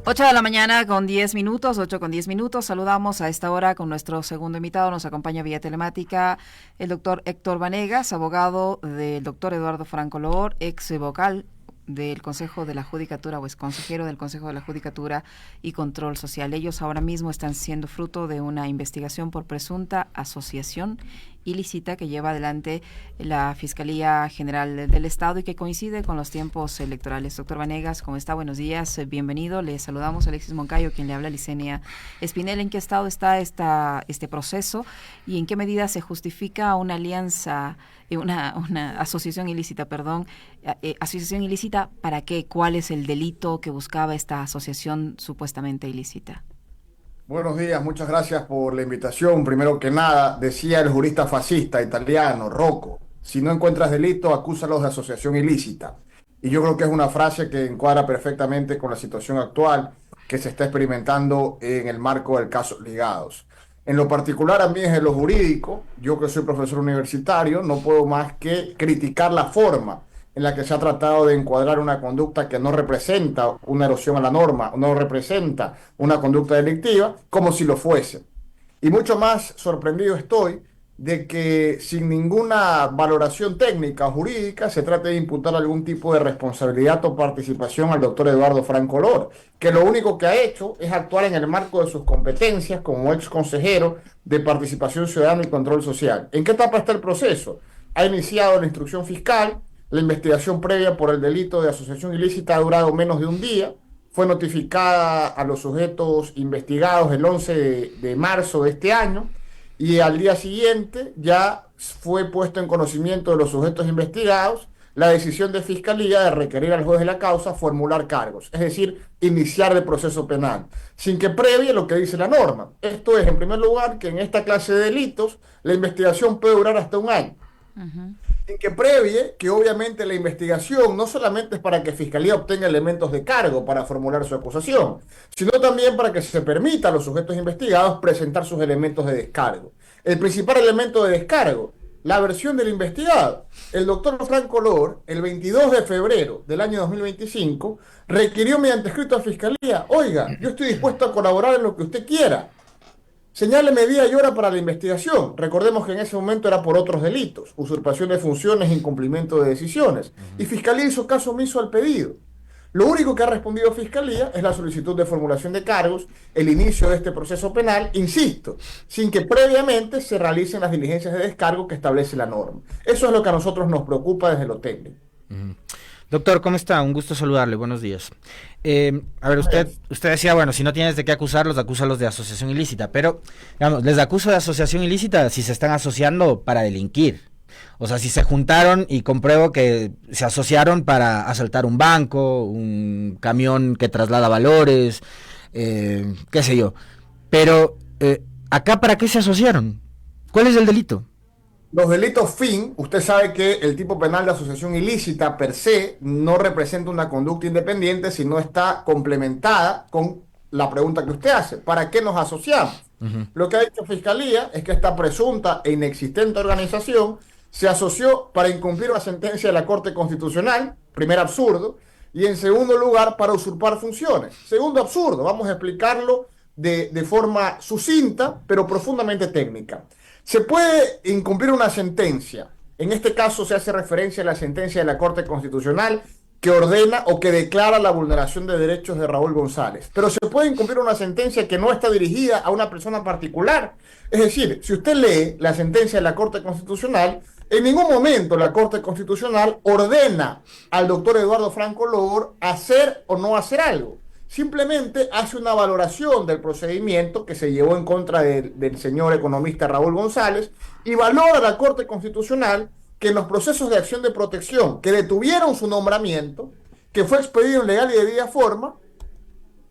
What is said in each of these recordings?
8 de la mañana con 10 minutos, 8 con 10 minutos. Saludamos a esta hora con nuestro segundo invitado. Nos acompaña vía telemática el doctor Héctor Vanegas, abogado del doctor Eduardo Franco Loor, ex vocal del Consejo de la Judicatura o es consejero del Consejo de la Judicatura y Control Social. Ellos ahora mismo están siendo fruto de una investigación por presunta asociación ilícita que lleva adelante la Fiscalía General del Estado y que coincide con los tiempos electorales. Doctor Vanegas, ¿cómo está? Buenos días, bienvenido. Le saludamos a Alexis Moncayo, quien le habla, Licenia Espinel. ¿En qué estado está este proceso y en qué medida se justifica una alianza, una asociación ilícita, asociación ilícita, ¿para qué? ¿Cuál es el delito que buscaba esta asociación supuestamente ilícita? Buenos días, muchas gracias por la invitación. Primero que nada, decía el jurista fascista italiano Rocco, si no encuentras delito, acúsalos de asociación ilícita. Y yo creo que es una frase que encuadra perfectamente con la situación actual que se está experimentando en el marco del caso Ligados. En lo particular, a mí desde lo jurídico, yo que soy profesor universitario, no puedo más que criticar la forma en la que se ha tratado de encuadrar una conducta que no representa una erosión a la norma, no representa una conducta delictiva, como si lo fuese. Y mucho más sorprendido estoy de que sin ninguna valoración técnica o jurídica se trate de imputar algún tipo de responsabilidad o participación al doctor Eduardo Franco Loor, que lo único que ha hecho es actuar en el marco de sus competencias como ex consejero de Participación Ciudadana y Control Social. ¿En qué etapa está el proceso? Ha iniciado la instrucción fiscal. La investigación previa por el delito de asociación ilícita ha durado menos de un día. Fue notificada a los sujetos investigados el 11 de marzo de este año y al día siguiente ya fue puesto en conocimiento de los sujetos investigados la decisión de Fiscalía de requerir al juez de la causa formular cargos, es decir, iniciar el proceso penal, sin que previe lo que dice la norma. Esto es, en primer lugar, que en esta clase de delitos la investigación puede durar hasta un año. En que previe que obviamente la investigación no solamente es para que Fiscalía obtenga elementos de cargo para formular su acusación, sino también para que se permita a los sujetos investigados presentar sus elementos de descargo. El principal elemento de descargo, la versión del investigado. El doctor Franco Loor, el 22 de febrero del año 2025, requirió mediante escrito a Fiscalía: oiga, yo estoy dispuesto a colaborar en lo que usted quiera. Señáleme día y hora para la investigación. Recordemos que en ese momento era por otros delitos: usurpación de funciones, incumplimiento de decisiones. Y Fiscalía hizo caso omiso al pedido. Lo único que ha respondido Fiscalía es la solicitud de formulación de cargos, el inicio de este proceso penal, insisto, sin que previamente se realicen las diligencias de descargo que establece la norma. Eso es lo que a nosotros nos preocupa desde lo técnico. Doctor, ¿cómo está? Un gusto saludarle, buenos días. A ver, usted decía, bueno, si no tienes de qué acusarlos, acúsalos de asociación ilícita, pero, digamos, les acuso de asociación ilícita si se están asociando para delinquir. O sea, si se juntaron y compruebo que se asociaron para asaltar un banco, un camión que traslada valores, qué sé yo. Pero, ¿acá para qué se asociaron? ¿Cuál es el delito? Los delitos fin, usted sabe que el tipo penal de asociación ilícita per se no representa una conducta independiente, sino está complementada con la pregunta que usted hace: ¿para qué nos asociamos? Lo que ha dicho Fiscalía es que esta presunta e inexistente organización se asoció para incumplir una sentencia de la Corte Constitucional, primer absurdo, y en segundo lugar para usurpar funciones. Segundo absurdo, vamos a explicarlo de forma sucinta, pero profundamente técnica. Se puede incumplir una sentencia. En este caso se hace referencia a la sentencia de la Corte Constitucional que ordena o que declara la vulneración de derechos de Raúl González. Pero se puede incumplir una sentencia que no está dirigida a una persona particular. Es decir, si usted lee la sentencia de la Corte Constitucional, en ningún momento la Corte Constitucional ordena al doctor Eduardo Franco Loor hacer o no hacer algo. Simplemente hace una valoración del procedimiento que se llevó en contra del señor economista Raúl González y valora la Corte Constitucional que en los procesos de acción de protección que detuvieron su nombramiento, que fue expedido en legal y debida forma,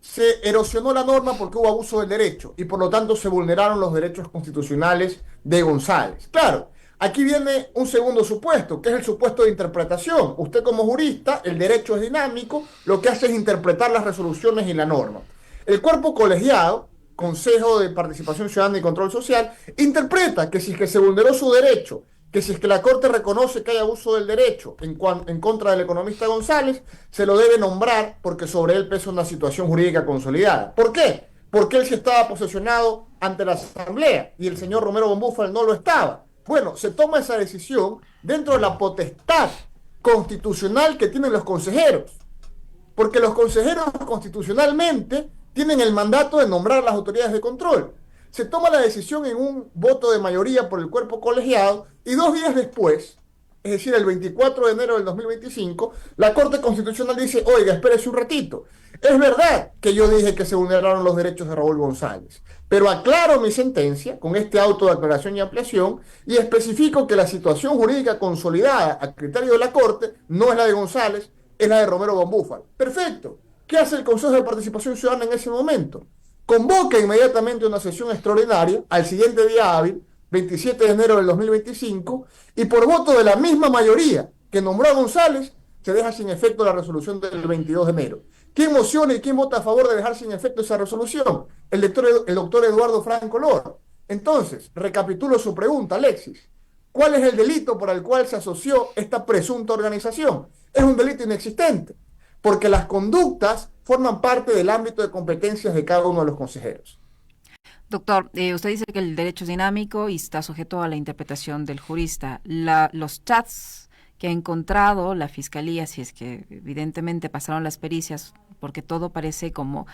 se erosionó la norma porque hubo abuso del derecho y por lo tanto se vulneraron los derechos constitucionales de González. Claro, aquí viene un segundo supuesto, que es el supuesto de interpretación. Usted como jurista, el derecho es dinámico, lo que hace es interpretar las resoluciones y la norma. El cuerpo colegiado, Consejo de Participación Ciudadana y Control Social, interpreta que si es que se vulneró su derecho que si es que la Corte reconoce que hay abuso del derecho en contra del economista González, se lo debe nombrar porque sobre él pesa una situación jurídica consolidada. ¿Por qué? Porque él sí estaba posesionado ante la Asamblea y el señor Romero Bonbúfal no lo estaba. Bueno, se toma esa decisión dentro de la potestad constitucional que tienen los consejeros, porque los consejeros constitucionalmente tienen el mandato de nombrar las autoridades de control. Se toma la decisión en un voto de mayoría por el cuerpo colegiado y 2 días después, es decir, el 24 de enero del 2025, la Corte Constitucional dice, oiga, espérese un ratito. Es verdad que yo dije que se vulneraron los derechos de Raúl González, pero aclaro mi sentencia con este auto de aclaración y ampliación y especifico que la situación jurídica consolidada a criterio de la Corte no es la de González, es la de Romero Bonbúfal. Perfecto. ¿Qué hace el Consejo de Participación Ciudadana en ese momento? Convoca inmediatamente una sesión extraordinaria al siguiente día hábil, 27 de enero del 2025, y por voto de la misma mayoría que nombró a González, se deja sin efecto la resolución del 22 de enero. ¿Quién mociona y quién vota a favor de dejar sin efecto esa resolución? El doctor Eduardo Franco Lor. Entonces, recapitulo su pregunta, Alexis. ¿Cuál es el delito por el cual se asoció esta presunta organización? Es un delito inexistente, porque las conductas forman parte del ámbito de competencias de cada uno de los consejeros. Doctor, usted dice que el derecho es dinámico y está sujeto a la interpretación del jurista. Los chats que ha encontrado la Fiscalía, si es que evidentemente pasaron las pericias, porque todo parece como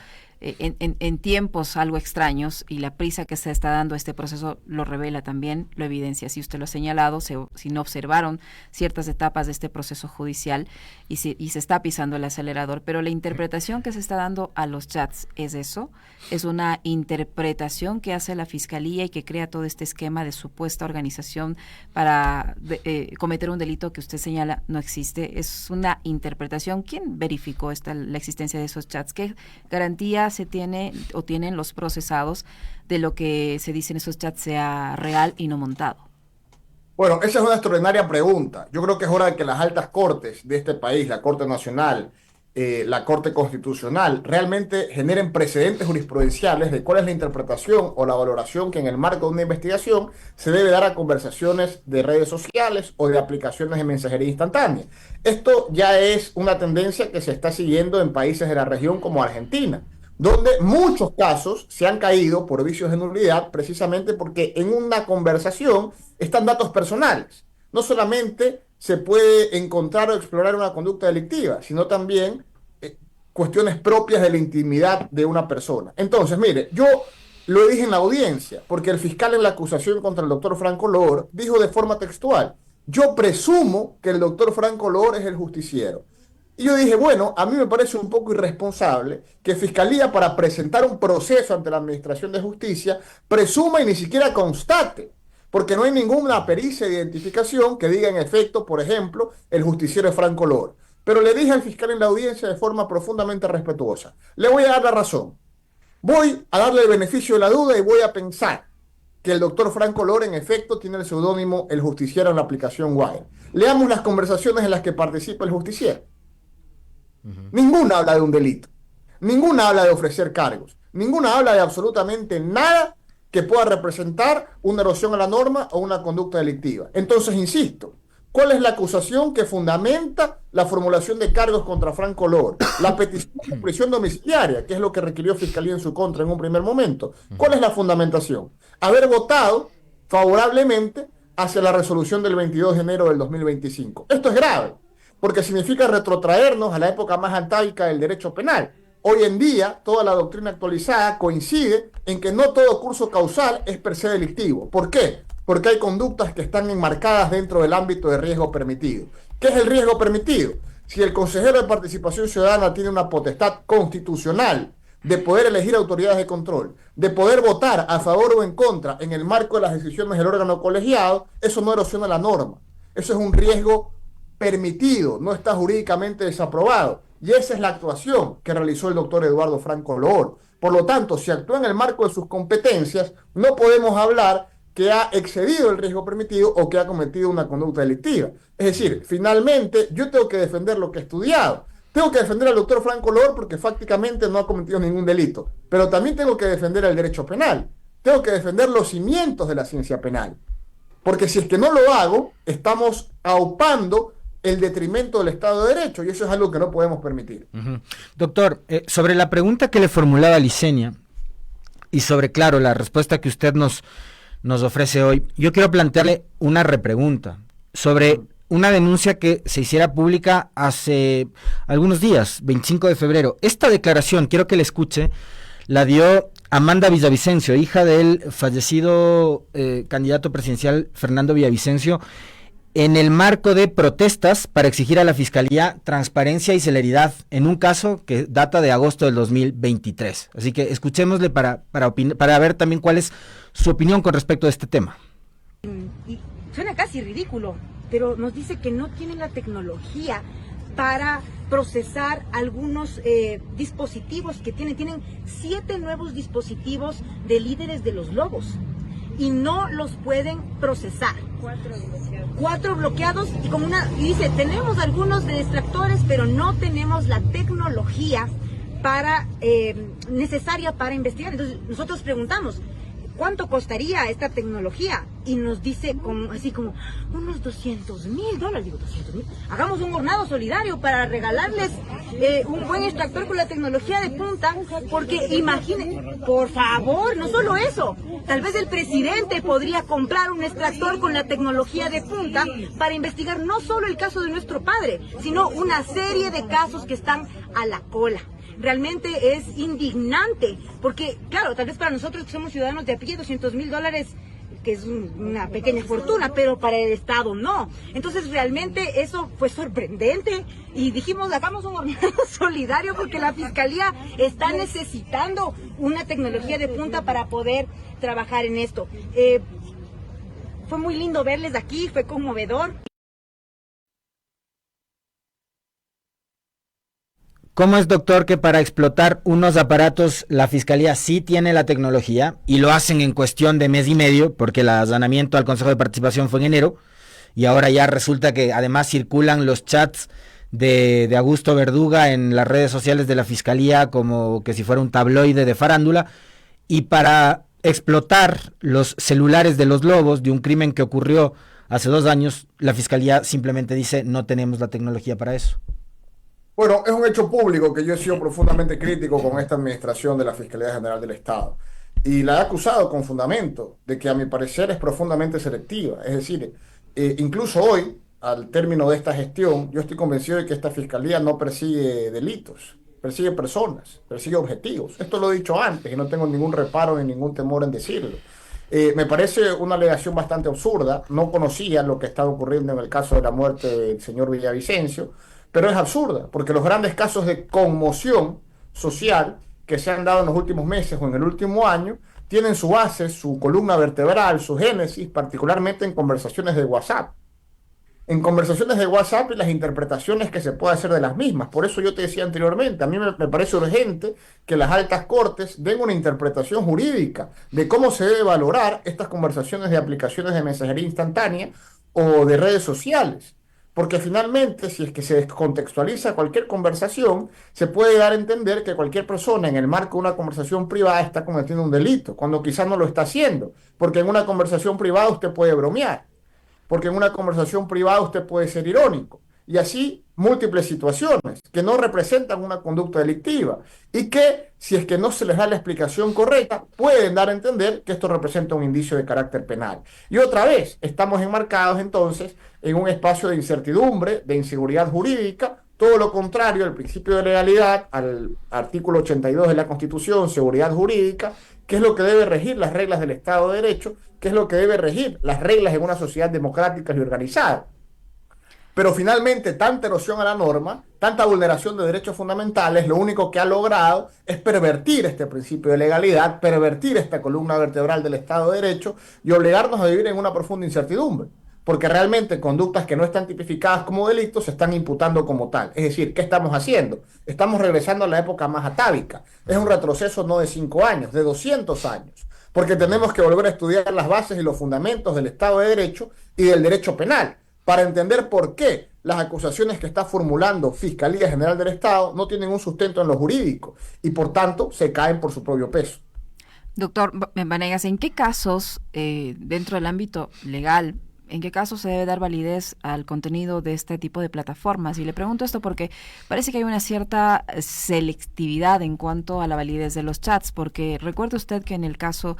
en tiempos algo extraños y la prisa que se está dando a este proceso lo revela también, lo evidencia. Si usted lo ha señalado, si no observaron ciertas etapas de este proceso judicial y se está pisando el acelerador, pero la interpretación que se está dando a los chats es eso, es una interpretación que hace la Fiscalía y que crea todo este esquema de supuesta organización para cometer un delito que usted señala no existe, es una interpretación. ¿Quién verificó la existencia de esos chats? ¿Qué garantía se tiene o tienen los procesados de lo que se dice en esos chats sea real y no montado? Bueno, esa es una extraordinaria pregunta. Yo creo que es hora de que las altas cortes de este país, la Corte Nacional, la Corte Constitucional, realmente generen precedentes jurisprudenciales de cuál es la interpretación o la valoración que en el marco de una investigación se debe dar a conversaciones de redes sociales o de aplicaciones de mensajería instantánea. Esto ya es una tendencia que se está siguiendo en países de la región como Argentina, donde muchos casos se han caído por vicios de nulidad precisamente porque en una conversación están datos personales. No solamente se puede encontrar o explorar una conducta delictiva, sino también cuestiones propias de la intimidad de una persona. Entonces, mire, yo lo dije en la audiencia, porque el fiscal en la acusación contra el doctor Franco Lor dijo de forma textual, yo presumo que el doctor Franco Lor es el justiciero. Y yo dije, bueno, a mí me parece un poco irresponsable que Fiscalía, para presentar un proceso ante la Administración de Justicia, presuma y ni siquiera constate, porque no hay ninguna pericia de identificación que diga en efecto, por ejemplo, el justiciero es Franco Lor. Pero le dije al fiscal en la audiencia de forma profundamente respetuosa, le voy a dar la razón, voy a darle el beneficio de la duda y voy a pensar que el doctor Franco Lor en efecto tiene el seudónimo el justiciero en la aplicación Wire. Leamos las conversaciones en las que participa el justiciero. Ninguna habla de un delito, ninguna habla de ofrecer cargos, ninguna habla de absolutamente nada que pueda representar una erosión a la norma o una conducta delictiva. Entonces, insisto, ¿cuál es la acusación que fundamenta la formulación de cargos contra Franco Lor? La petición de prisión domiciliaria, que es lo que requirió Fiscalía en su contra en un primer momento. ¿Cuál es la fundamentación? Haber votado favorablemente hacia la resolución del 22 de enero del 2025. Esto es grave, porque significa retrotraernos a la época más antaica del derecho penal. Hoy en día, toda la doctrina actualizada coincide en que no todo curso causal es per se delictivo. ¿Por qué? Porque hay conductas que están enmarcadas dentro del ámbito de riesgo permitido. ¿Qué es el riesgo permitido? Si el consejero de Participación Ciudadana tiene una potestad constitucional de poder elegir autoridades de control, de poder votar a favor o en contra en el marco de las decisiones del órgano colegiado, eso no erosiona la norma. Eso es un riesgo permitido, no está jurídicamente desaprobado. Y esa es la actuación que realizó el doctor Eduardo Franco Lor. Por lo tanto, si actúa en el marco de sus competencias, no podemos hablar que ha excedido el riesgo permitido o que ha cometido una conducta delictiva. Es decir, finalmente yo tengo que defender lo que he estudiado. Tengo que defender al doctor Franco Lor porque fácticamente no ha cometido ningún delito. Pero también tengo que defender el derecho penal. Tengo que defender los cimientos de la ciencia penal. Porque si es que no lo hago, estamos aupando el detrimento del Estado de Derecho, y eso es algo que no podemos permitir. Doctor, sobre la pregunta que le formulaba Licenia, y sobre, claro, la respuesta que usted nos ofrece hoy, yo quiero plantearle una repregunta sobre una denuncia que se hiciera pública hace algunos días, 25 de febrero. Esta declaración, quiero que la escuche, la dio Amanda Villavicencio, hija del fallecido candidato presidencial Fernando Villavicencio, en el marco de protestas para exigir a la Fiscalía transparencia y celeridad en un caso que data de agosto del 2023. Así que escuchémosle para ver también cuál es su opinión con respecto a este tema. Y suena casi ridículo, pero nos dice que no tienen la tecnología para procesar algunos dispositivos que tienen 7 nuevos dispositivos de líderes de los lobos y no los pueden procesar. 4 bloqueados y dice, tenemos algunos de extractores, pero no tenemos la tecnología para necesaria para investigar. Entonces nosotros preguntamos, ¿cuánto costaría esta tecnología? Y nos dice así como unos $200,000. Digo, $200,000. Hagamos un hornado solidario para regalarles un buen extractor con la tecnología de punta, porque imaginen, por favor, no solo eso, tal vez el presidente podría comprar un extractor con la tecnología de punta para investigar no solo el caso de nuestro padre, sino una serie de casos que están a la cola. Realmente es indignante, porque claro, tal vez para nosotros que somos ciudadanos de a pie, $200,000, que es una pequeña fortuna, pero para el Estado no. Entonces realmente eso fue sorprendente y dijimos, hagamos un hornado solidario porque la Fiscalía está necesitando una tecnología de punta para poder trabajar en esto. Fue muy lindo verles aquí, fue conmovedor. ¿Cómo es, doctor, que para explotar unos aparatos la Fiscalía sí tiene la tecnología y lo hacen en cuestión de mes y medio, porque el allanamiento al Consejo de Participación fue en enero, y ahora ya resulta que además circulan los chats de Augusto Verduga en las redes sociales de la Fiscalía como que si fuera un tabloide de farándula, y para explotar los celulares de los lobos de un crimen que ocurrió hace 2 años, la Fiscalía simplemente dice no tenemos la tecnología para eso? Bueno, es un hecho público que yo he sido profundamente crítico con esta administración de la Fiscalía General del Estado y la he acusado con fundamento de que a mi parecer es profundamente selectiva. Es decir, incluso hoy, al término de esta gestión, yo estoy convencido de que esta Fiscalía no persigue delitos, persigue personas, persigue objetivos. Esto lo he dicho antes y no tengo ningún reparo ni ningún temor en decirlo. Me parece una alegación bastante absurda. No conocía lo que estaba ocurriendo en el caso de la muerte del señor Villavicencio, pero es absurda, porque los grandes casos de conmoción social que se han dado en los últimos meses o en el último año tienen su base, su columna vertebral, su génesis, particularmente en conversaciones de WhatsApp. En conversaciones de WhatsApp y las interpretaciones que se puede hacer de las mismas. Por eso yo te decía anteriormente, a mí me parece urgente que las altas cortes den una interpretación jurídica de cómo se debe valorar estas conversaciones de aplicaciones de mensajería instantánea o de redes sociales. Porque finalmente, si es que se descontextualiza cualquier conversación, se puede dar a entender que cualquier persona en el marco de una conversación privada está cometiendo un delito, cuando quizás no lo está haciendo. Porque en una conversación privada usted puede bromear, porque en una conversación privada usted puede ser irónico. Y así múltiples situaciones que no representan una conducta delictiva y que, si es que no se les da la explicación correcta, pueden dar a entender que esto representa un indicio de carácter penal. Y otra vez, estamos enmarcados entonces en un espacio de incertidumbre, de inseguridad jurídica, todo lo contrario al principio de legalidad, al artículo 82 de la Constitución, seguridad jurídica, que es lo que debe regir las reglas del Estado de Derecho, que es lo que debe regir las reglas en una sociedad democrática y organizada. Pero finalmente, tanta erosión a la norma, tanta vulneración de derechos fundamentales, lo único que ha logrado es pervertir este principio de legalidad, pervertir esta columna vertebral del Estado de Derecho y obligarnos a vivir en una profunda incertidumbre. Porque realmente conductas que no están tipificadas como delitos se están imputando como tal. Es decir, ¿qué estamos haciendo? Estamos regresando a la época más atávica. Es un retroceso no de 5 años, de 200 años. Porque tenemos que volver a estudiar las bases y los fundamentos del Estado de Derecho y del derecho penal, para entender por qué las acusaciones que está formulando Fiscalía General del Estado no tienen un sustento en lo jurídico y por tanto se caen por su propio peso. Doctor Vanegas, ¿en qué casos, dentro del ámbito legal, en qué casos se debe dar validez al contenido de este tipo de plataformas? Y le pregunto esto porque parece que hay una cierta selectividad en cuanto a la validez de los chats, porque recuerde usted que en el caso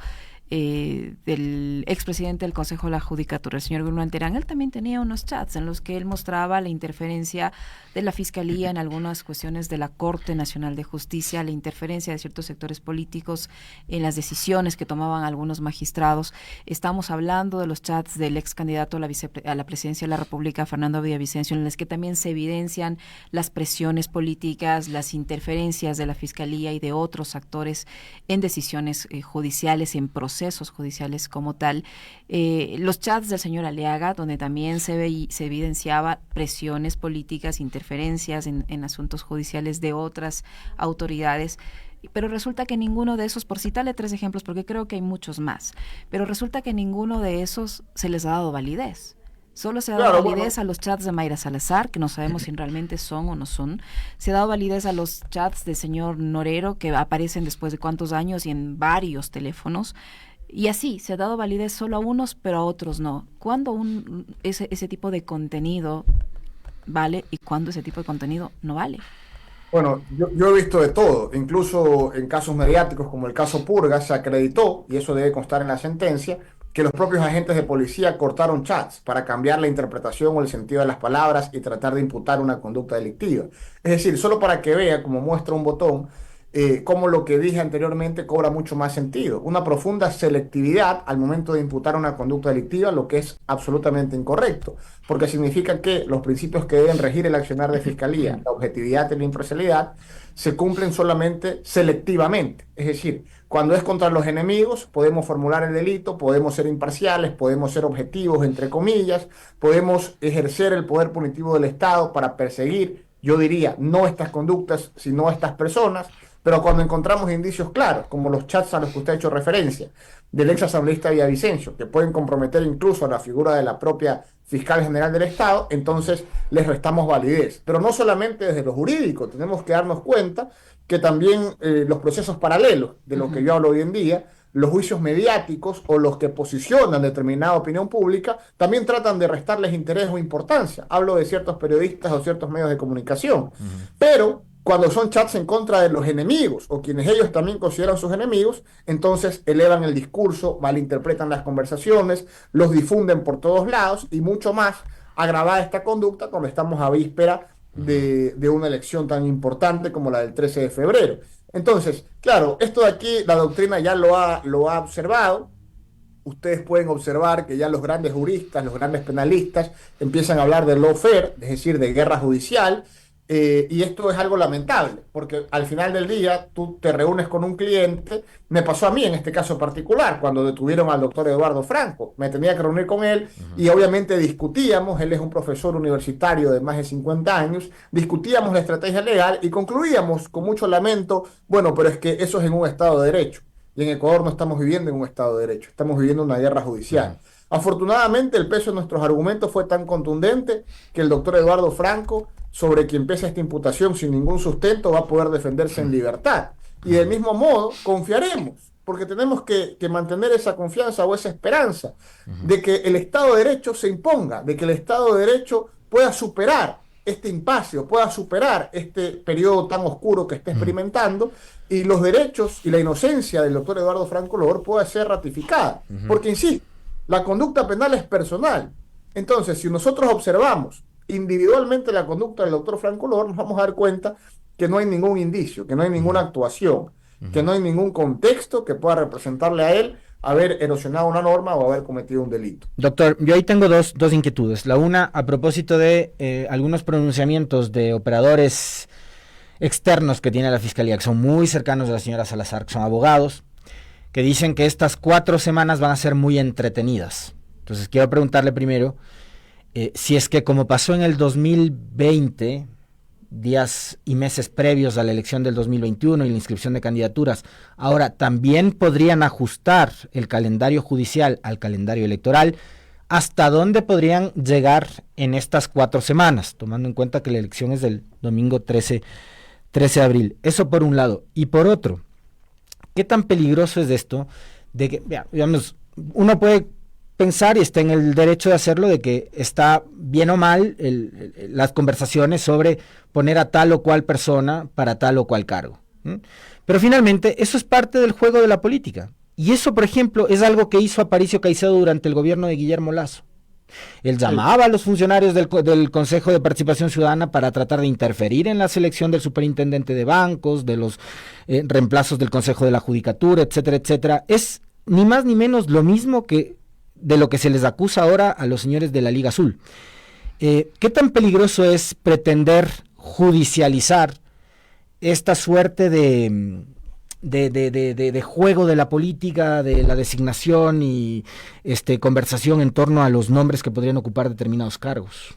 del expresidente del Consejo de la Judicatura, el señor Guzmán Terán, él también tenía unos chats en los que él mostraba la interferencia de la Fiscalía en algunas cuestiones de la Corte Nacional de Justicia, la interferencia de ciertos sectores políticos en las decisiones que tomaban algunos magistrados. Estamos hablando de los chats del ex candidato a la presidencia de la República, Fernando Villavicencio, en los que también se evidencian las presiones políticas, las interferencias de la Fiscalía y de otros actores en decisiones judiciales, en procesos judiciales como tal. Los chats del señor Aliaga, donde también se evidenciaba presiones políticas, interferencias en asuntos judiciales de otras autoridades. Pero resulta que ninguno de esos, por citarle 3 ejemplos, porque creo que hay muchos más, pero resulta que ninguno de esos se les ha dado validez. Solo se ha dado validez a los chats de Mayra Salazar, que no sabemos si realmente son o no son. Se ha dado validez a los chats del señor Norero, que aparecen después de cuántos años y en varios teléfonos. Y así, se ha dado validez solo a unos, pero a otros no. ¿Cuándo ese tipo de contenido vale y cuándo ese tipo de contenido no vale? Bueno, yo he visto de todo, incluso en casos mediáticos como el caso Purga, se acreditó, y eso debe constar en la sentencia, que los propios agentes de policía cortaron chats para cambiar la interpretación o el sentido de las palabras y tratar de imputar una conducta delictiva. Es decir, solo para que vea, como muestra un botón, cómo lo que dije anteriormente cobra mucho más sentido. Una profunda selectividad al momento de imputar una conducta delictiva, lo que es absolutamente incorrecto, porque significa que los principios que deben regir el accionar de fiscalía, la objetividad y la imparcialidad, se cumplen solamente selectivamente. Es decir, cuando es contra los enemigos, podemos formular el delito, podemos ser imparciales, podemos ser objetivos, entre comillas, podemos ejercer el poder punitivo del Estado para perseguir, yo diría, no estas conductas, sino estas personas. Pero cuando encontramos indicios claros, como los chats a los que usted ha hecho referencia, del ex asambleísta Villavicencio, que pueden comprometer incluso a la figura de la propia fiscal general del Estado, entonces les restamos validez. Pero no solamente desde lo jurídico, tenemos que darnos cuenta que también los procesos paralelos, de lo que yo hablo hoy en día, los juicios mediáticos o los que posicionan determinada opinión pública, también tratan de restarles interés o importancia. Hablo de ciertos periodistas o ciertos medios de comunicación. Pero cuando son chats en contra de los enemigos o quienes ellos también consideran sus enemigos, entonces elevan el discurso, malinterpretan las conversaciones, los difunden por todos lados y mucho más agravada esta conducta cuando estamos a víspera de una elección tan importante como la del 13 de febrero. Entonces, claro, esto de aquí la doctrina ya lo ha observado. Ustedes pueden observar que ya los grandes juristas, los grandes penalistas empiezan a hablar de lawfare, es decir, de guerra judicial. Y esto es algo lamentable, porque al final del día tú te reúnes con un cliente. Me pasó a mí en este caso particular, cuando detuvieron al doctor Eduardo Franco. Me tenía que reunir con él y obviamente discutíamos. Él es un profesor universitario de más de 50 años. Discutíamos la estrategia legal y concluíamos con mucho lamento, bueno, pero es que eso es en un Estado de Derecho. Y en Ecuador no estamos viviendo en un Estado de Derecho, estamos viviendo una guerra judicial. Afortunadamente el peso de nuestros argumentos fue tan contundente que el doctor Eduardo Franco, sobre quien pesa esta imputación sin ningún sustento, va a poder defenderse en libertad. Y del mismo modo, confiaremos, porque tenemos que mantener esa confianza o esa esperanza de que el Estado de Derecho se imponga, de que el Estado de Derecho pueda superar este impasse, pueda superar este periodo tan oscuro que está experimentando, y los derechos y la inocencia del doctor Eduardo Franco Lor pueda ser ratificada. Porque, insisto, la conducta penal es personal. Entonces, si nosotros observamos individualmente la conducta del doctor Franco Lor, nos vamos a dar cuenta que no hay ningún indicio, que no hay ninguna actuación, que no hay ningún contexto que pueda representarle a él haber erosionado una norma o haber cometido un delito. Doctor, yo ahí tengo dos inquietudes. La una, a propósito de algunos pronunciamientos de operadores externos que tiene la Fiscalía, que son muy cercanos a la señora Salazar, que son abogados, que dicen que estas 4 semanas van a ser muy entretenidas. Entonces, quiero preguntarle primero, si es que como pasó en el 2020, días y meses previos a la elección del 2021 y la inscripción de candidaturas, ahora también podrían ajustar el calendario judicial al calendario electoral. ¿Hasta dónde podrían llegar en estas 4 semanas? Tomando en cuenta que la elección es del domingo 13 de abril. Eso por un lado. Y por otro, ¿qué tan peligroso es esto? De que, digamos, uno puede pensar, y está en el derecho de hacerlo, de que está bien o mal las conversaciones sobre poner a tal o cual persona para tal o cual cargo. Pero finalmente eso es parte del juego de la política. Y eso, por ejemplo, es algo que hizo Aparicio Caicedo durante el gobierno de Guillermo Lasso. Él llamaba a los funcionarios del Consejo de Participación Ciudadana para tratar de interferir en la selección del superintendente de bancos, de los reemplazos del Consejo de la Judicatura, etcétera, etcétera. Es ni más ni menos lo mismo que de lo que se les acusa ahora a los señores de la Liga Azul. ¿Qué tan peligroso es pretender judicializar esta suerte de juego de la política, de la designación y conversación en torno a los nombres que podrían ocupar determinados cargos?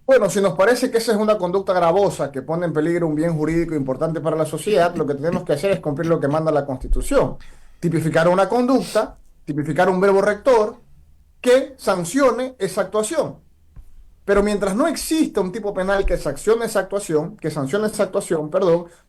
Bueno, si nos parece que esa es una conducta gravosa que pone en peligro un bien jurídico importante para la sociedad, lo que tenemos que hacer es cumplir lo que manda la Constitución. Tipificar una conducta, tipificar un verbo rector que sancione esa actuación. Pero mientras no exista un tipo penal que sancione esa actuación,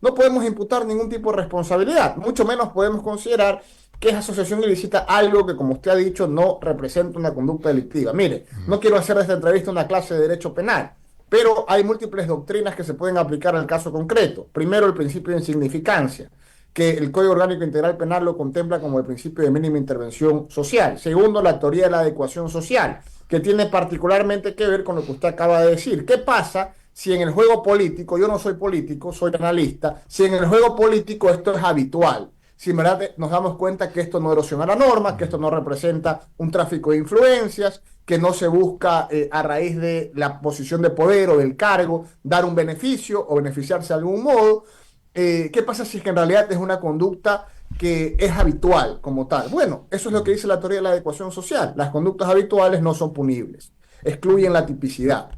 no podemos imputar ningún tipo de responsabilidad. Mucho menos podemos considerar que es asociación ilícita algo que, como usted ha dicho, no representa una conducta delictiva. Mire, no quiero hacer de esta entrevista una clase de derecho penal, pero hay múltiples doctrinas que se pueden aplicar al caso concreto. Primero, el principio de insignificancia, que el Código Orgánico Integral Penal lo contempla como el principio de mínima intervención social. Segundo, la teoría de la adecuación social, que tiene particularmente que ver con lo que usted acaba de decir. ¿Qué pasa si en el juego político, yo no soy político, soy analista, si en el juego político esto es habitual? Si en verdad nos damos cuenta que esto no erosiona la norma, que esto no representa un tráfico de influencias, que no se busca a raíz de la posición de poder o del cargo dar un beneficio o beneficiarse de algún modo. ¿Qué pasa si es que en realidad es una conducta que es habitual como tal? Bueno, eso es lo que dice la teoría de la adecuación social. Las conductas habituales no son punibles, excluyen la tipicidad.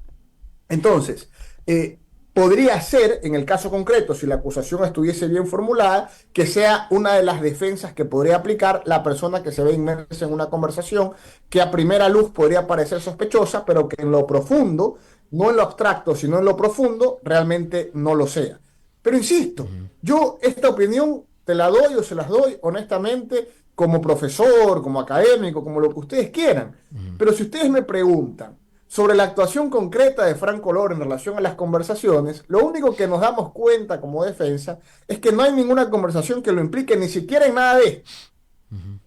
Entonces, podría ser, en el caso concreto, si la acusación estuviese bien formulada, que sea una de las defensas que podría aplicar la persona que se ve inmersa en una conversación que a primera luz podría parecer sospechosa, pero que en lo profundo, no en lo abstracto, sino en lo profundo, realmente no lo sea. Pero insisto, yo esta opinión te la doy o se las doy honestamente como profesor, como académico, como lo que ustedes quieran. Pero si ustedes me preguntan sobre la actuación concreta de Franco Lor en relación a las conversaciones, lo único que nos damos cuenta como defensa es que no hay ninguna conversación que lo implique ni siquiera en nada de esto.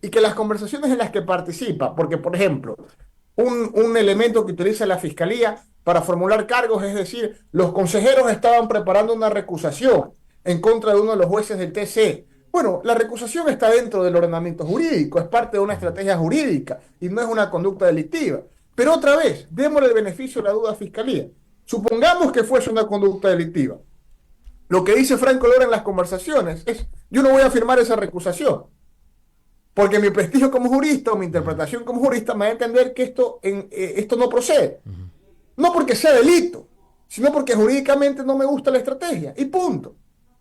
Y que las conversaciones en las que participa, porque por ejemplo, un elemento que utiliza la Fiscalía para formular cargos, es decir, los consejeros estaban preparando una recusación en contra de uno de los jueces del TC. Bueno, la recusación está dentro del ordenamiento jurídico, es parte de una estrategia jurídica y no es una conducta delictiva. Pero otra vez, démosle el beneficio de la duda a Fiscalía. Supongamos que fuese una conducta delictiva. Lo que dice Franco Lora en las conversaciones es, yo no voy a firmar esa recusación, porque mi prestigio como jurista o mi interpretación como jurista me va a entender que esto no procede. No porque sea delito, sino porque jurídicamente no me gusta la estrategia, y punto.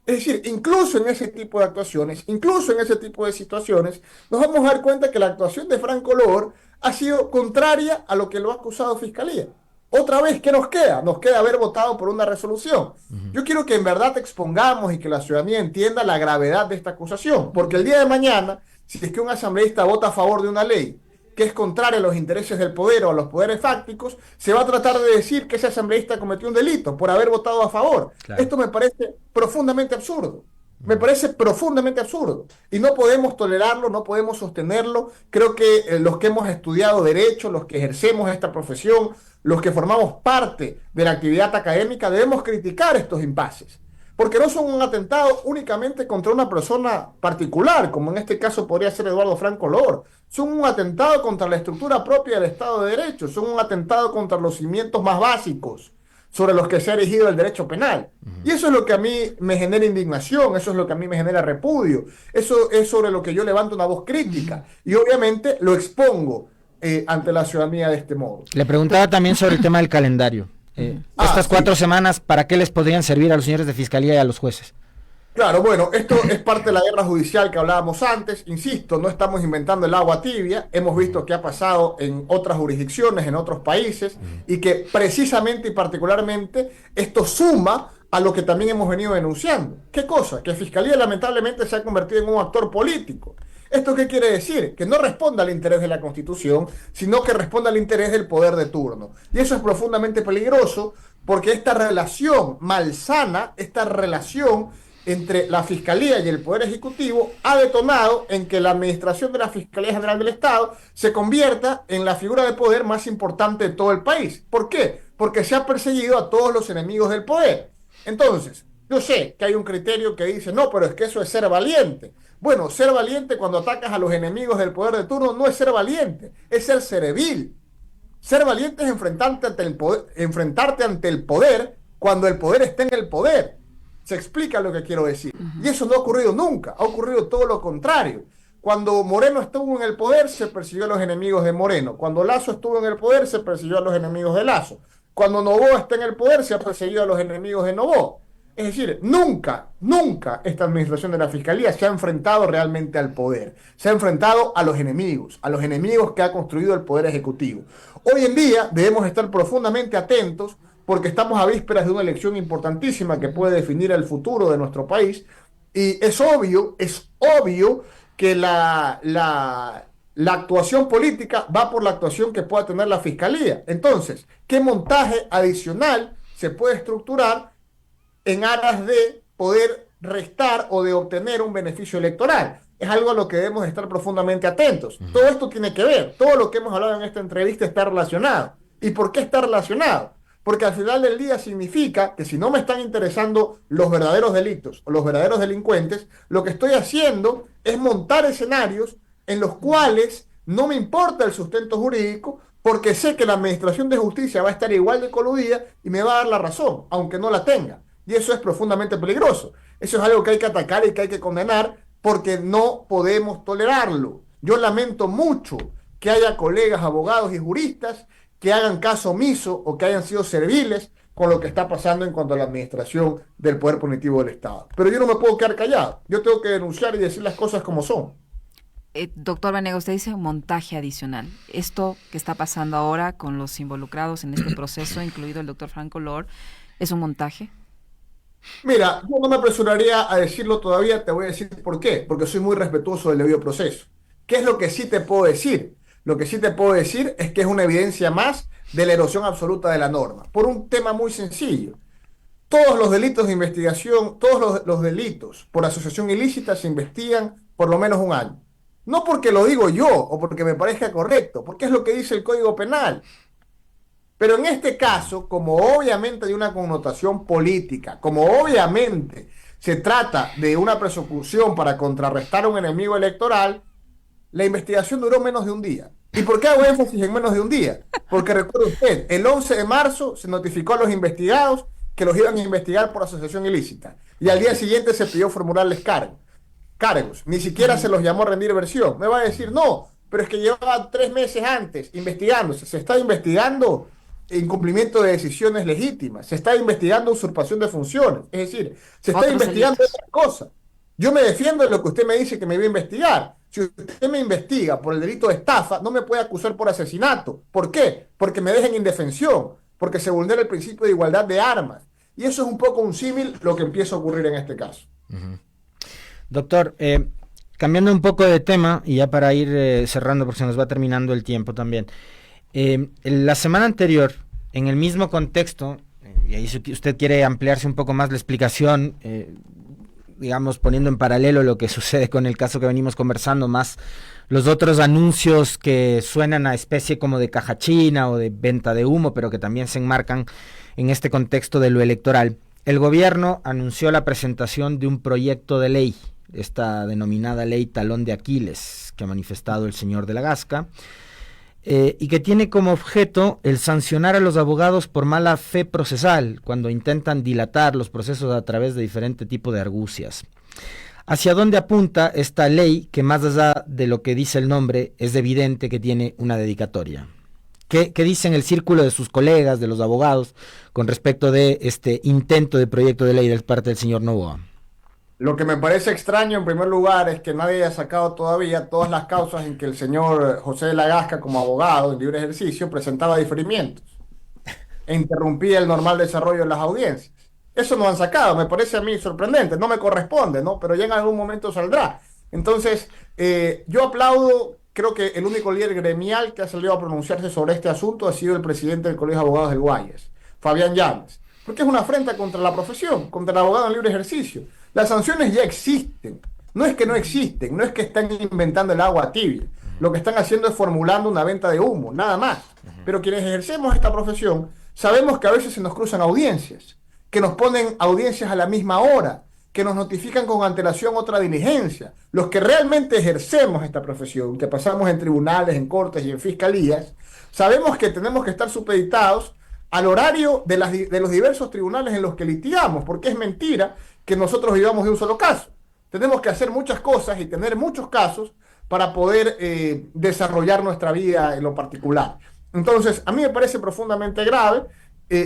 Es decir, incluso en ese tipo de actuaciones, incluso en ese tipo de situaciones, nos vamos a dar cuenta que la actuación de Franco Lor ha sido contraria a lo que lo ha acusado Fiscalía. Otra vez, ¿qué nos queda? Nos queda haber votado por una resolución. Yo quiero que en verdad expongamos y que la ciudadanía entienda la gravedad de esta acusación, porque el día de mañana, si es que un asambleísta vota a favor de una ley que es contraria a los intereses del poder o a los poderes fácticos, se va a tratar de decir que ese asambleísta cometió un delito por haber votado a favor. Claro. Esto me parece profundamente absurdo. Me parece profundamente absurdo. Y no podemos tolerarlo, no podemos sostenerlo. Creo que los que hemos estudiado derecho, los que ejercemos esta profesión, los que formamos parte de la actividad académica, debemos criticar estos impases. Porque no son un atentado únicamente contra una persona particular, como en este caso podría ser Eduardo Franco Lor. Son un atentado contra la estructura propia del Estado de Derecho, son un atentado contra los cimientos más básicos sobre los que se ha erigido el derecho penal. Y eso es lo que a mí me genera indignación, eso es lo que a mí me genera repudio, eso es sobre lo que yo levanto una voz crítica y obviamente lo expongo ante la ciudadanía de este modo. Le preguntaba también sobre el tema del calendario. Estas 4 semanas, ¿para qué les podrían servir a los señores de Fiscalía y a los jueces? Claro, bueno, esto es parte de la guerra judicial que hablábamos antes. Insisto, no estamos inventando el agua tibia. Hemos visto que ha pasado en otras jurisdicciones, en otros países, y que precisamente y particularmente esto suma a lo que también hemos venido denunciando. ¿Qué cosa? Que Fiscalía lamentablemente se ha convertido en un actor político. ¿Esto qué quiere decir? Que no responda al interés de la Constitución, sino que responda al interés del poder de turno. Y eso es profundamente peligroso porque esta relación malsana, esta relación entre la Fiscalía y el Poder Ejecutivo ha detonado en que la administración de la Fiscalía General del Estado se convierta en la figura de poder más importante de todo el país. ¿Por qué? Porque se ha perseguido a todos los enemigos del poder. Entonces, yo sé que hay un criterio que dice, no, pero es que eso es ser valiente. Bueno, ser valiente cuando atacas a los enemigos del poder de turno no es ser valiente, es ser servil. Ser valiente es enfrentarte ante el poder cuando el poder está en el poder. Se explica lo que quiero decir. Y eso no ha ocurrido nunca, ha ocurrido todo lo contrario. Cuando Moreno estuvo en el poder, se persiguió a los enemigos de Moreno. Cuando Lasso estuvo en el poder, se persiguió a los enemigos de Lasso. Cuando Noboa está en el poder, se ha perseguido a los enemigos de Noboa. Es decir, nunca esta administración de la Fiscalía se ha enfrentado realmente al poder. Se ha enfrentado a los enemigos que ha construido el Poder Ejecutivo. Hoy en día debemos estar profundamente atentos porque estamos a vísperas de una elección importantísima que puede definir el futuro de nuestro país. Y es obvio que la actuación política va por la actuación que pueda tener la Fiscalía. Entonces, ¿qué montaje adicional se puede estructurar en aras de poder restar o de obtener un beneficio electoral? Es algo a lo que debemos estar profundamente atentos. Todo esto tiene que ver, todo lo que hemos hablado en esta entrevista está relacionado. ¿Y por qué está relacionado? Porque al final del día significa que si no me están interesando los verdaderos delitos o los verdaderos delincuentes, lo que estoy haciendo es montar escenarios en los cuales no me importa el sustento jurídico, porque sé que la Administración de Justicia va a estar igual de coludida y me va a dar la razón, aunque no la tenga. Y eso es profundamente peligroso. Eso es algo que hay que atacar y que hay que condenar porque no podemos tolerarlo. Yo lamento mucho que haya colegas, abogados y juristas que hagan caso omiso o que hayan sido serviles con lo que está pasando en cuanto a la administración del poder punitivo del Estado. Pero yo no me puedo quedar callado. Yo tengo que denunciar y decir las cosas como son. Doctor Vanegas, usted dice un montaje adicional. Esto que está pasando ahora con los involucrados en este proceso, incluido el doctor Franco Lor, ¿es un montaje? Mira, yo no me apresuraría a decirlo todavía, te voy a decir por qué, porque soy muy respetuoso del debido proceso. ¿Qué es lo que sí te puedo decir? Lo que sí te puedo decir es que es una evidencia más de la erosión absoluta de la norma, por un tema muy sencillo. Todos los delitos de investigación, todos los delitos por asociación ilícita se investigan por lo menos un año. No porque lo digo yo o porque me parezca correcto, porque es lo que dice el Código Penal. Pero en este caso, como obviamente hay una connotación política, como obviamente se trata de una persecución para contrarrestar a un enemigo electoral, la investigación duró menos de un día. ¿Y por qué hago énfasis en menos de un día? Porque recuerde usted, el 11 de marzo se notificó a los investigados que los iban a investigar por asociación ilícita. Y al día siguiente se pidió formularles cargos. Ni siquiera se los llamó a rendir versión. Me va a decir, no, pero es que llevaba 3 meses antes investigándose. Se está investigando incumplimiento de decisiones legítimas. Se está investigando usurpación de funciones. Es decir, se está investigando otra cosa. Yo me defiendo de lo que usted me dice que me iba a investigar. Si usted me investiga por el delito de estafa, no me puede acusar por asesinato. ¿Por qué? Porque me deja en indefensión, porque se vulnera el principio de igualdad de armas. Y eso es un poco un símil lo que empieza a ocurrir en este caso. Doctor, cambiando un poco de tema, y ya para ir cerrando, porque se nos va terminando el tiempo también. La semana anterior, en el mismo contexto, y ahí si usted quiere ampliarse un poco más la explicación, digamos, poniendo en paralelo lo que sucede con el caso que venimos conversando, más los otros anuncios que suenan a especie como de caja china o de venta de humo, pero que también se enmarcan en este contexto de lo electoral. El gobierno anunció la presentación de un proyecto de ley, esta denominada ley Talón de Aquiles, que ha manifestado el señor de la Gasca, y que tiene como objeto el sancionar a los abogados por mala fe procesal cuando intentan dilatar los procesos a través de diferente tipo de argucias. ¿Hacia dónde apunta esta ley que, más allá de lo que dice el nombre, es evidente que tiene una dedicatoria? ¿Qué dicen el círculo de sus colegas, de los abogados, con respecto de este intento de proyecto de ley de parte del señor Noboa? Lo que me parece extraño, en primer lugar, es que nadie haya sacado todavía todas las causas en que el señor José de la Gasca, como abogado en libre ejercicio, presentaba diferimientos e interrumpía el normal desarrollo de las audiencias. Eso no han sacado, me parece a mí sorprendente, no me corresponde, ¿no? Pero ya en algún momento saldrá. Entonces, yo aplaudo, creo que el único líder gremial que ha salido a pronunciarse sobre este asunto ha sido el presidente del Colegio de Abogados del Guayas, Fabián Llanes, porque es una afrenta contra la profesión, contra el abogado en libre ejercicio. Las sanciones ya existen, no es que no existen, no es que están inventando el agua tibia, lo que están haciendo es formulando una venta de humo, nada más. Pero quienes ejercemos esta profesión sabemos que a veces se nos cruzan audiencias, que nos ponen audiencias a la misma hora, que nos notifican con antelación otra diligencia. Los que realmente ejercemos esta profesión, que pasamos en tribunales, en cortes y en fiscalías, sabemos que tenemos que estar supeditados al horario de los diversos tribunales en los que litigamos, porque es mentira que nosotros vivamos de un solo caso. Tenemos que hacer muchas cosas y tener muchos casos para poder desarrollar nuestra vida en lo particular. Entonces, a mí me parece profundamente grave.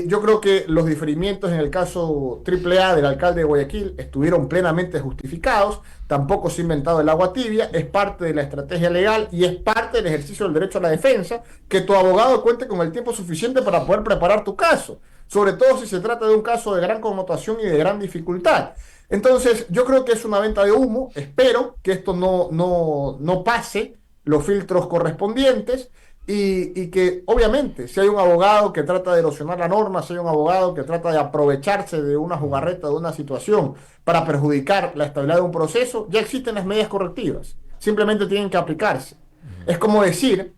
Yo creo que los diferimientos en el caso AAA del alcalde de Guayaquil estuvieron plenamente justificados, tampoco se ha inventado el agua tibia, es parte de la estrategia legal y es parte del ejercicio del derecho a la defensa, que tu abogado cuente con el tiempo suficiente para poder preparar tu caso, sobre todo si se trata de un caso de gran connotación y de gran dificultad. Entonces, yo creo que es una venta de humo, espero que esto no pase los filtros correspondientes. Y que obviamente si hay un abogado que trata de erosionar la norma, si hay un abogado que trata de aprovecharse de una jugarreta, de una situación para perjudicar la estabilidad de un proceso, ya existen las medidas correctivas, simplemente tienen que aplicarse. Es como decir,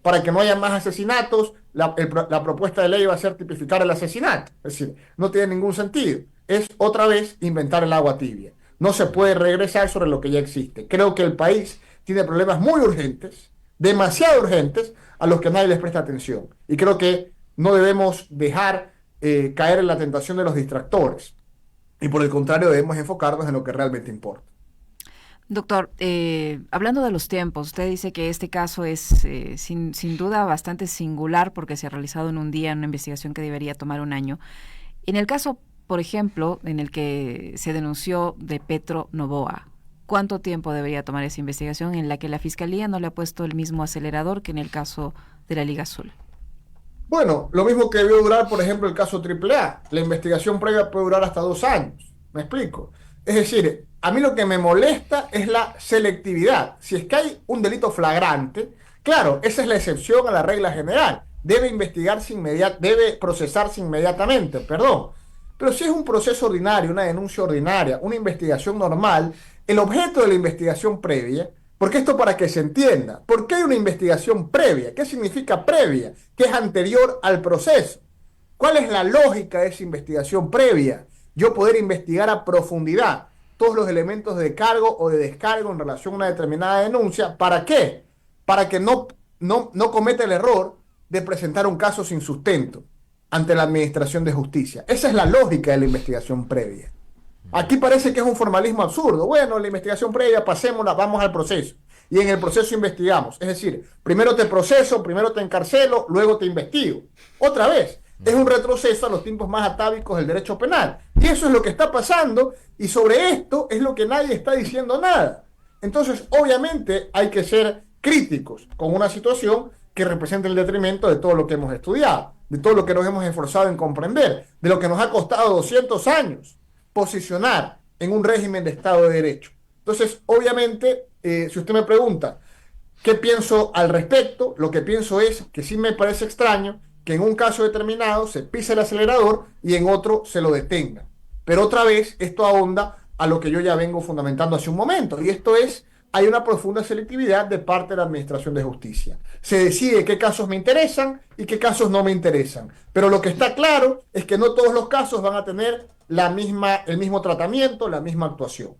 para que no haya más asesinatos, la propuesta de ley va a ser tipificar el asesinato, es decir, no tiene ningún sentido, es otra vez inventar el agua tibia, no se puede regresar sobre lo que ya existe. Creo que el país tiene problemas muy urgentes, demasiado urgentes, a los que nadie les presta atención. Y creo que no debemos dejar caer en la tentación de los distractores. Y por el contrario, debemos enfocarnos en lo que realmente importa. Doctor, hablando de los tiempos, usted dice que este caso es sin duda bastante singular porque se ha realizado en un día una investigación que debería tomar un año. En el caso, por ejemplo, en el que se denunció de Petro Novoa, ¿cuánto tiempo debería tomar esa investigación en la que la Fiscalía no le ha puesto el mismo acelerador que en el caso de la Liga Azul? Bueno, lo mismo que debió durar, por ejemplo, el caso AAA. La investigación previa puede durar hasta 2 años. ¿Me explico? Es decir, a mí lo que me molesta es la selectividad. Si es que hay un delito flagrante, claro, esa es la excepción a la regla general. Debe procesarse inmediatamente, perdón. Pero si es un proceso ordinario, una denuncia ordinaria, una investigación normal, el objeto de la investigación previa, porque esto para que se entienda, ¿por qué hay una investigación previa? ¿Qué significa previa? ¿Qué es anterior al proceso? ¿Cuál es la lógica de esa investigación previa? Yo poder investigar a profundidad todos los elementos de cargo o de descargo en relación a una determinada denuncia. ¿Para qué? Para que no cometa el error de presentar un caso sin sustento ante la Administración de Justicia. Esa es la lógica de la investigación previa. Aquí parece que es un formalismo absurdo. Bueno, la investigación previa, pasémosla, vamos al proceso. Y en el proceso investigamos. Es decir, primero te proceso, primero te encarcelo, luego te investigo. Otra vez, es un retroceso a los tiempos más atávicos del derecho penal. Y eso es lo que está pasando, y sobre esto es lo que nadie está diciendo nada. Entonces, obviamente, hay que ser críticos con una situación que representa el detrimento de todo lo que hemos estudiado, de todo lo que nos hemos esforzado en comprender, de lo que nos ha costado 200 años posicionar en un régimen de Estado de Derecho. Entonces, obviamente, si usted me pregunta qué pienso al respecto, lo que pienso es que sí me parece extraño que en un caso determinado se pise el acelerador y en otro se lo detenga. Pero otra vez, esto ahonda a lo que yo ya vengo fundamentando hace un momento, y esto es, hay una profunda selectividad de parte de la Administración de Justicia. Se decide qué casos me interesan y qué casos no me interesan. Pero lo que está claro es que no todos los casos van a tener el mismo tratamiento, la misma actuación.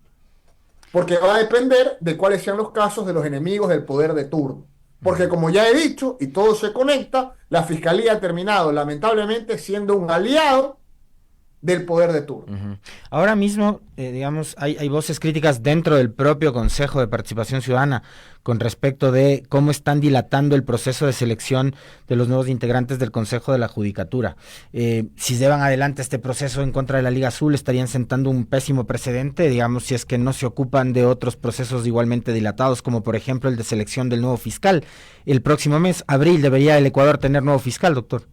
Porque va a depender de cuáles sean los casos de los enemigos del poder de turno. Porque como ya he dicho, y todo se conecta, la Fiscalía ha terminado lamentablemente siendo un aliado del poder de turno. Ahora mismo, digamos, hay voces críticas dentro del propio Consejo de Participación Ciudadana con respecto de cómo están dilatando el proceso de selección de los nuevos integrantes del Consejo de la Judicatura. Si llevan adelante este proceso en contra de la Liga Azul, estarían sentando un pésimo precedente, digamos, si es que no se ocupan de otros procesos igualmente dilatados, como por ejemplo el de selección del nuevo fiscal. El próximo mes, abril, debería el Ecuador tener nuevo fiscal, doctor.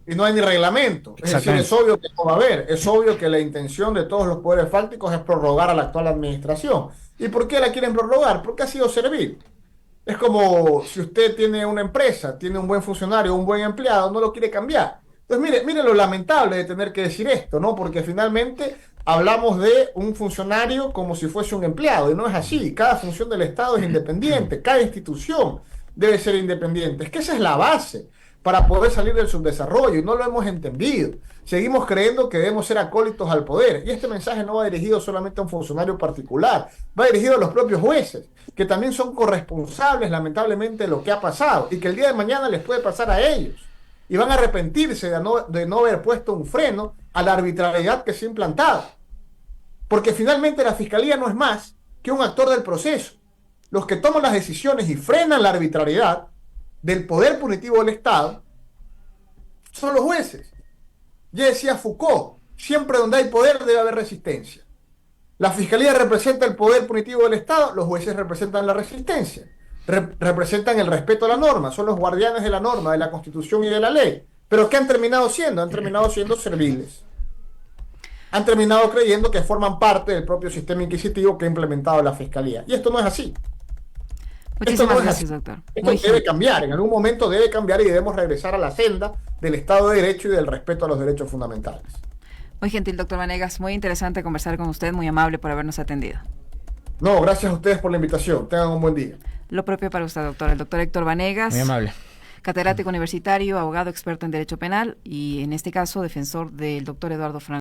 y no hay ni reglamento. Es decir, es obvio que no va a haber. Es obvio que la intención de todos los poderes fácticos es prorrogar a la actual administración. ¿Y por qué la quieren prorrogar? Porque ha sido servil. Es como si usted tiene una empresa, tiene un buen funcionario, un buen empleado, no lo quiere cambiar. Entonces, mire lo lamentable de tener que decir esto, ¿no? Porque finalmente hablamos de un funcionario como si fuese un empleado, y no es así. Cada función del Estado es independiente, cada institución debe ser independiente. Es que esa es la base para poder salir del subdesarrollo, y no lo hemos entendido. Seguimos creyendo que debemos ser acólitos al poder, y este mensaje no va dirigido solamente a un funcionario particular, va dirigido a los propios jueces, que también son corresponsables, lamentablemente, de lo que ha pasado, y que el día de mañana les puede pasar a ellos, y van a arrepentirse de no haber puesto un freno a la arbitrariedad que se ha implantado, porque finalmente la Fiscalía no es más que un actor del proceso. Los que toman las decisiones y frenan la arbitrariedad del poder punitivo del Estado son los jueces. Ya decía Foucault, siempre donde hay poder debe haber resistencia. La Fiscalía representa el poder punitivo del Estado, los jueces representan la resistencia, representan el respeto a la norma, son los guardianes de la norma, de la Constitución y de la ley. ¿Pero qué han terminado siendo? Han terminado siendo serviles. Han terminado creyendo que forman parte del propio sistema inquisitivo que ha implementado la Fiscalía. Y esto no es así. Muchísimas gracias, doctor. Esto debe cambiar, en algún momento debe cambiar, y debemos regresar a la senda del Estado de Derecho y del respeto a los derechos fundamentales. Muy gentil, doctor Vanegas. Muy interesante conversar con usted. Muy amable por habernos atendido. No, gracias a ustedes por la invitación. Tengan un buen día. Lo propio para usted, doctor. El doctor Héctor Vanegas. Muy amable. Catedrático universitario, abogado experto en Derecho Penal y, en este caso, defensor del doctor Eduardo Franco.